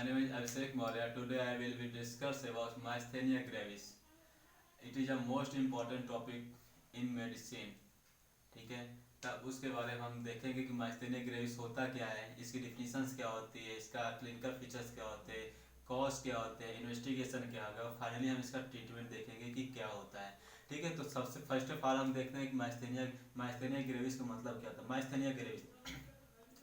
My name is Abhishek Maurya. Today I will be discuss about myasthenia gravis. It is a most important topic in medicine. ठीक है, तब उसके बारे में हम देखेंगे कि माइस्थेनिया ग्रेविस होता क्या है, इसकी डिफिनीशंस क्या होती है, इसका क्लिनिकल फीचर्स क्या होते हैं, कॉज क्या होते हैं, इन्वेस्टिगेशन क्या होगा, और फाइनली हम इसका ट्रीटमेंट देखेंगे कि क्या होता है। ठीक है, तो सबसे फर्स्ट ऑफ ऑल हम देखते हैं कि माइस्थेनिया ग्रेविस का मतलब क्या होता है। माइस्थेनिया ग्रेविस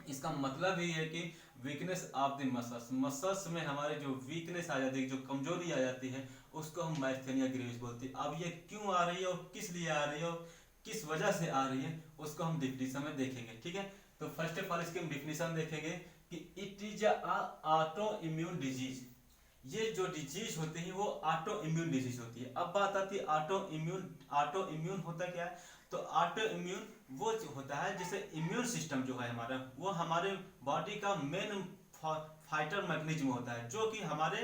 इसका मतलब ही है कि weakness of the muscles, muscles में हमारे जो वीकनेस आ जाती है, जो कमजोरी आ जाती है, उसको हम माइस्थेनिया ग्रेविस बोलते हैं। अब ये क्यों आ रही है और किस लिए आ रही है और किस वजह से आ रही है, उसको हम डिफिनीशन में देखेंगे। ठीक है, तो फर्स्ट ऑफ ऑल इसकी हम डिफिनीशन देखेंगे कि it is auto immune disease. ये जो डिजीज होती है वो ऑटो इम्यून डिजीज होती है। अब बात आती है ऑटो इम्यून होता क्या है। तो ऑटो इम्यून वो होता है जैसे इम्यून सिस्टम जो है हमारा, वो हमारे बॉडी का मेन फाइटर मैकेनिज्म होता है, जो कि हमारे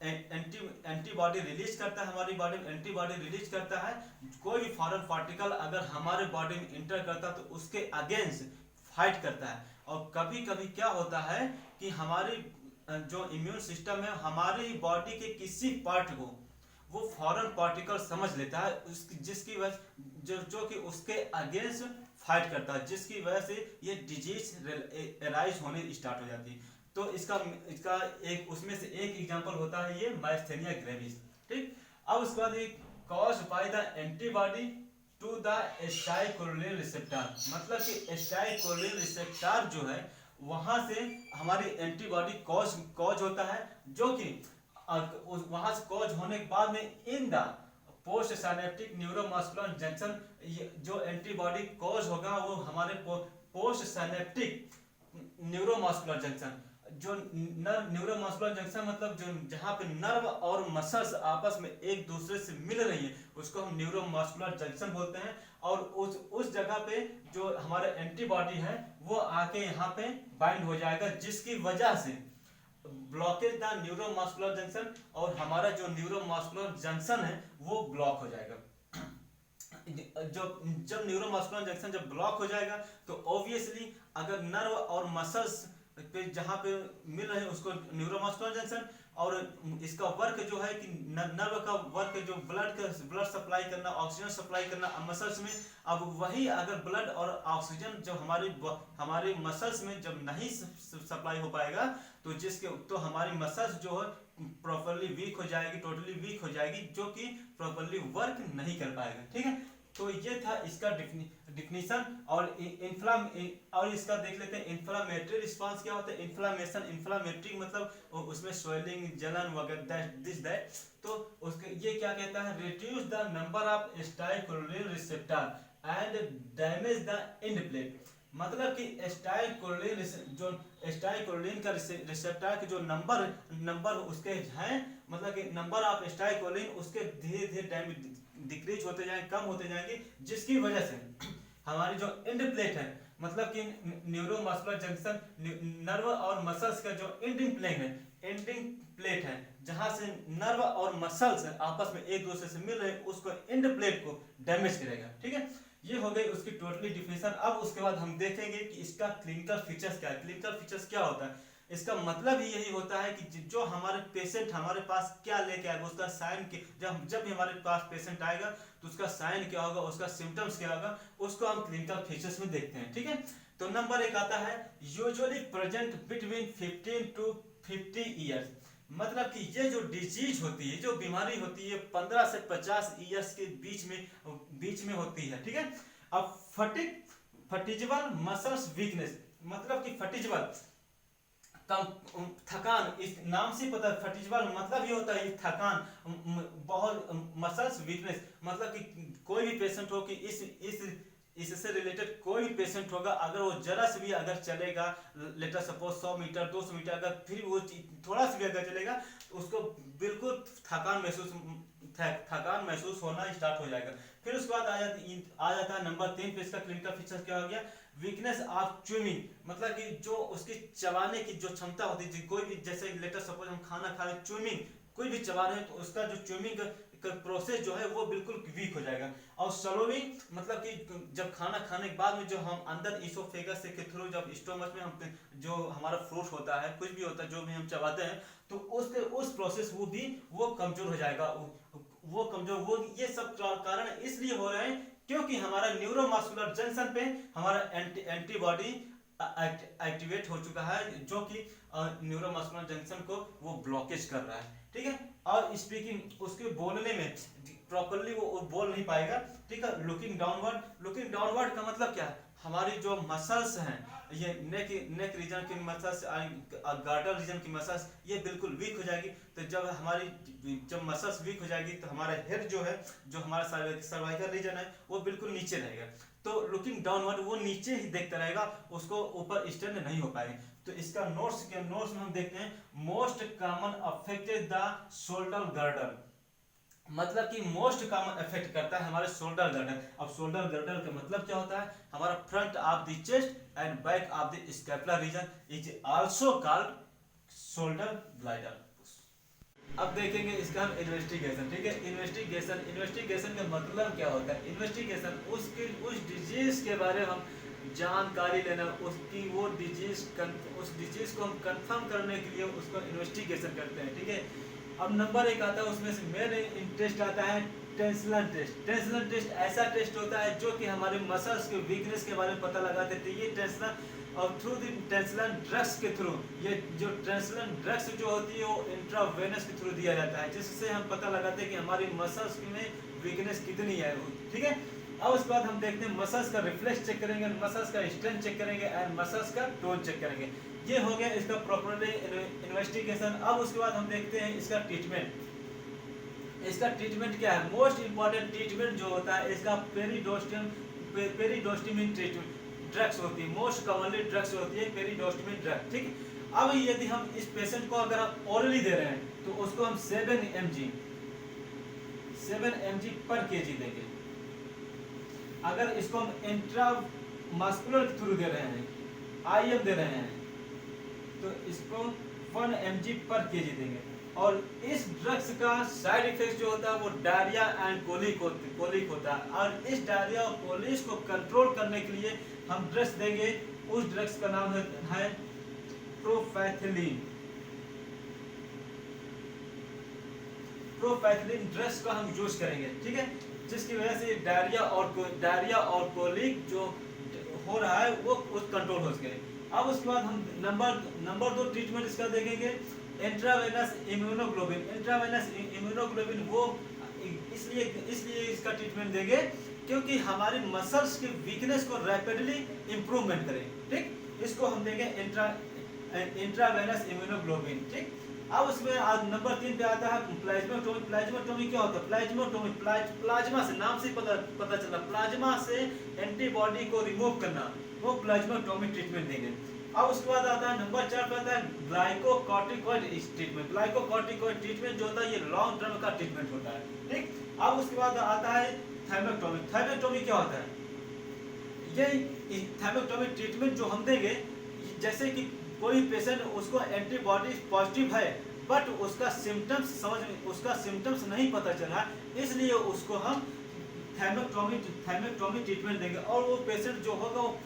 एंटीबॉडी रिलीज करता है, हमारी बॉडी में एंटीबॉडी रिलीज करता है। कोई भी फॉरेन पार्टिकल अगर हमारे बॉडी में इंटर करता है तो उसके अगेंस्ट फाइट करता है। और कभी कभी क्या होता है कि हमारी जो इम्यून सिस्टम है हमारी बॉडी के किसी पार्ट को वो फॉरेन पार्टिकल समझ लेता है, जिसकी वजह जो कि उसके अगेंस्ट फाइट करता है, जिसकी वजह से ये डिजीज एराइज होने स्टार्ट हो जाती है। तो इसका इसका एक उसमें से एक एग्जांपल होता है ये माइस्थेनिया ग्रेविस। ठीक, अब उसके बाद एक caused by the antibody to the acetylcholine receptor, मतलब कि एस्टाइकोलिन रिसेप्टर जो है वहां से हमारी एंटीबॉडी कॉज होता है, जो कि वहां से कॉज होने के बाद में in the post synaptic neuromuscular junction, जो एंटीबॉडी कॉज होगा वो हमारे पोस्ट साइनेप्टिक न्यूरोमस्कुलर जंक्शन, जो न्यूरोमस्कुलर जंक्शन मतलब जो जहाँ पे नर्व और मसल्स आपस में एक दूसरे से मिल रही है उसको हम न्यूरोमस्कुलर जंक्शन बोलते हैं। और उस जगह पे जो हमारा एंटीबॉडी है वो आके यहाँ पे बाइंड हो जाएगा, जिसकी वजह से ब्लॉकेज द न्यूरोमस्कुलर जंक्शन, और हमारा जो न्यूरोमस्कुलर जंक्शन है वो ब्लॉक हो जाएगा। जब न्यूरोमस्कुलर जंक्शन जब ब्लॉक हो जाएगा तो ऑब्वियसली अगर नर्व और मसल्स पे जहाँ पे मिल रहे हैं उसको न्यूरोमस्कुलर जंक्शन, और इसका वर्क जो है कि नर्व का वर्क जो ब्लड सप्लाई करना, ऑक्सीजन सप्लाई करना मसल्स में। अब वही अगर ब्लड और ऑक्सीजन जब हमारे मसल्स में जब नहीं सप्लाई हो पाएगा तो हमारी मसल्स जो है प्रॉपरली वीक हो जाएगी, टोटली वीक हो जाएगी, जो कि प्रॉपरली वर्क नहीं कर पाएगा। ठीक है, तो ये था इसका डिफिनीशन। और और इसका देख लेते हैं इन्फ्लामेटरी रिस्पांस क्या होता है। इन्फ्लामेटरी मतलब उसमें स्वेलिंग, जलन वगैरह दिस दैट। तो उसके ये क्या कहता है, reduce the number of acetylcholine receptor and damage the end plate. मतलब कि एस्टाइकोलिन का रिसेप्टर के जो नंबर उसके हैं, मतलब कि नंबर ऑफ एस्टाइकोलिन उसके धीरे धीरे डिक्रीज होते जाएंगे, कम होते जाएंगे, जिसकी वजह से हमारी जो एंड प्लेट है, मतलब कि न्यूरोमस्कुलर जंक्शन, नर्व और मसल्स का जो एंडिंग प्लेट है जहां से नर्व और मसल्स आपस में एक दूसरे से मिल रहे हैं, उसको एंड प्लेट को डैमेज करेगा। ठीक है, ये हो गई उसकी टोटली डिफिनेशन। अब उसके बाद हम देखेंगे कि इसका क्लिनिकल फीचर्स क्या है। क्लिनिकल फीचर्स क्या होता है, इसका मतलब ही यही होता है कि जो हमारे पेशेंट हमारे पास क्या लेके आएगा, उसका साइन के जब भी हमारे पास पेशेंट आएगा तो उसका साइन क्या होगा, उसका सिम्टम्स क्या होगा, उसको हम क्लिनिकल फीचर्स में देखते हैं। ठीक है, तो नंबर एक आता है usually present between 15 to 50 years. मतलब कि ये जो डिजीज होती है, जो बीमारी होती है 15 से 50 ईयर्स के बीच में होती है। ठीक है, अब फटिजिबल मसल्स वीकनेस, मतलब कि फटिजिबल थकान, इस नाम से पता है फटिजिबल मतलब ये होता है थकान, बहुत मसल्स वीकनेस, मतलब कि कोई भी पेशेंट हो कि इससे रिलेटेड कोई भी पेशेंट होगा, अगर वो जरा से भी अगर चलेगा, लेटर सपोज 100 मीटर 200 मीटर अगर फिर वो थोड़ा सा भी अगर चलेगा तो उसको बिल्कुल थकान महसूस होना स्टार्ट हो जाएगा। फिर उसके बाद आ जाता है नंबर 3 पे इसका क्लिनिकल फीचर क्या हो गया, वीकनेस ऑफ च्यूइंग, मतलब कि जो उसकी चबाने की जो क्षमता होती है, कोई भी जैसे लेटर सपोज हम खाना खा रहे च्यूइंग कोई भी चबा रहे हैं तो उसका जो च्यूइंग प्रोसेस जो है वो बिल्कुल वीक हो जाएगा। और स्लोविंग मतलब कि जब खाना खाने के बाद में जो हम अंदर इसोफेगस के थ्रू जब स्टोमच में हम जो हमारा फ्रूट होता है, कुछ भी होता है जो भी हम चबाते हैं, तो उस प्रोसेस वो कमजोर हो जाएगा, वो कमजोर, वो ये सब कारण इसलिए हो रहे हैं क्योंकि हमारा न्यूरोमस्कुलर जंक्शन पे हमारा एंटीबॉडी एक्टिवेट हो चुका है, जो कि न्यूरोमस्कुलर जंक्शन को वो ब्लॉकेज कर रहा है, ठीक है। और स्पीकिंग, उसके बोलने में प्रॉपर्ली वो बोल नहीं पाएगा, ठीक है। लुकिंग डाउनवर्ड का मतलब क्या है, हमारी जो मसल्स हैं, ये नेक रीजन की मसल्स, गार्डल रीजन की मसल्स, ये बिल्कुल वीक हो जाएगी। तो जब मसल्स वीक हो जाएगी तो हमारा हेड जो है, जो हमारा सर्वाइकल रीजन है, वो बिल्कुल नीचे रहेगा। तो लुकिंग डाउनवर्ड, वो नीचे ही देखता रहेगा, उसको ऊपर स्टैंड नहीं हो पाएगा। तो इसका नोट्स में हम देखते हैं, most common affected the shoulder girder, मतलब कि मोस्ट कॉमन इफेक्ट करता है हमारे शोल्डर गर्डर। अब शोल्डर गर्डर का मतलब क्या होता है, हमारा front of the chest and back of the scapular region is also called shoulder blade. अब देखेंगे इसका हम इन्वेस्टिगेशन, ठीक है। इन्वेस्टिगेशन का मतलब क्या होता है, इन्वेस्टिगेशन उस डिजीज के बारे में हम जानकारी लेना, उसकी वो उस डिजीज को हम कंफर्म करने के लिए उसको इन्वेस्टिगेशन करते हैं, ठीक है। अब नंबर 1 आता है, उसमें से मेन टेस्ट आता है टेंसिलन टेस्ट। टेंसिलन टेस्ट ऐसा टेस्ट होता है जो कि हमारे मसल्स के वीकनेस के बारे में पता लगाते थे। ये टेंसिलन, और थ्रू द टेंसिलन ड्रग्स के थ्रू, ये जो टेंसिलन ड्रग्स जो होती है वो इंट्रावेनस के थ्रू दिया जाता है, जिससे हम पता लगाते हैं कि हमारी मसल्स में वीकनेस कितनी है, ठीक है। अब उसके बाद हम देखते हैं मसल्स का रिफ्लेक्स चेक करेंगे, मसल्स का स्ट्रेंथ चेक करेंगे एंड मसल्स का टोन चेक करेंगे। ये हो गया इसका प्रॉपर्ली इन्वेस्टिगेशन। अब उसके बाद हम देखते हैं इसका ट्रीटमेंट। इसका ट्रीटमेंट क्या है, मोस्ट इंपॉर्टेंट ट्रीटमेंट जो होता है इसका पेरिडोस्टिमिन ट्रीटमेंट ड्रग्स होती है, मोस्ट कॉमनली ड्रग्स होती है पेरिडोस्टिमिन ड्रग, ठीक। अब यदि हम इस पेशेंट को अगर हम ओरली दे रहे हैं तो उसको हम 7 mg पर kg देंगे। अगर इसको हम इंट्रामस्कुलर के थ्रू दे रहे हैं, IM दे रहे हैं, तो इसको 1 mg पर kg देंगे। और इस ड्रग्स का साइड इफेक्ट जो होता है वो डायरिया एंड कोलिक होता है। और इस डायरिया और कोलिक को कंट्रोल करने के लिए हम ड्रग्स देंगे, उस ड्रग्स का नाम है प्रोपैथिलीन। प्रोपैथिलीन ड्रग्स का हम यूज करेंगे, ठीक है, जिसकी वजह से डायरिया और कोलिक जो हो रहा है वो कंट्रोल हो सके। अब उसके बाद हम नंबर 2 ट्रीटमेंट इसका देखेंगे इंट्रावेनस इम्यूनोग्लोबिन। वो इसलिए इसका ट्रीटमेंट देंगे क्योंकि हमारी मसल्स की वीकनेस को रैपिडली इंप्रूवमेंट करें, ठीक। इसको हम देंगे इंट्रावेनस इम्यूनोग्लोबिन, ठीक। अब उसमें आज नंबर 3 पे आता है प्लाज्माटोमी। प्लाज्माटोमी क्या होता है, प्लाज्माटोमी प्लाज्मा से, नाम से पता चला, प्लाज्मा से एंटीबॉडी को रिमूव करना, वो प्लाज्माटोमी ट्रीटमेंट देंगे। अब उसके बाद आता है नंबर 4 पे आता है ग्लाइकोकॉर्टिकॉइड ट्रीटमेंट। ग्लाइकोकॉर्टिकॉइड ट्रीटमेंट जो होता है ये लॉन्ग टर्म का ट्रीटमेंट होता है, ठीक। अब उसके बाद आता है थायमेक्टोमी। थायमेक्टोमी क्या होता है, ये थायमेक्टोमी ट्रीटमेंट जो हम देंगे, जैसे कि कोई पेशेंट उसको एंटीबॉडी पॉजिटिव है बट उसका सिम्टम्स नहीं पता चला, इसलिए उसको हम थायमेक्टोमी ट्रीटमेंट देंगे। और वो पेशेंट जो होगा वो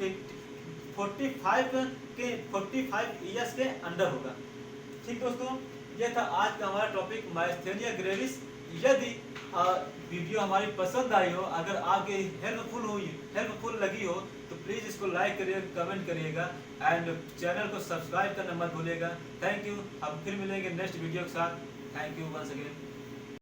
45 ईयर्स के अंडर होगा, ठीक दोस्तों। ये था आज का हमारा टॉपिक माइस्थेनिया ग्रेविस। यदि वीडियो हमारी पसंद आई हो, अगर आपके हेल्पफुल लगी हो, तो प्लीज़ इसको लाइक करिए, कमेंट करिएगा एंड चैनल को सब्सक्राइब करना मत भूलिएगा। Thank you. हम फिर मिलेंगे नेक्स्ट वीडियो के साथ। Thank you once again.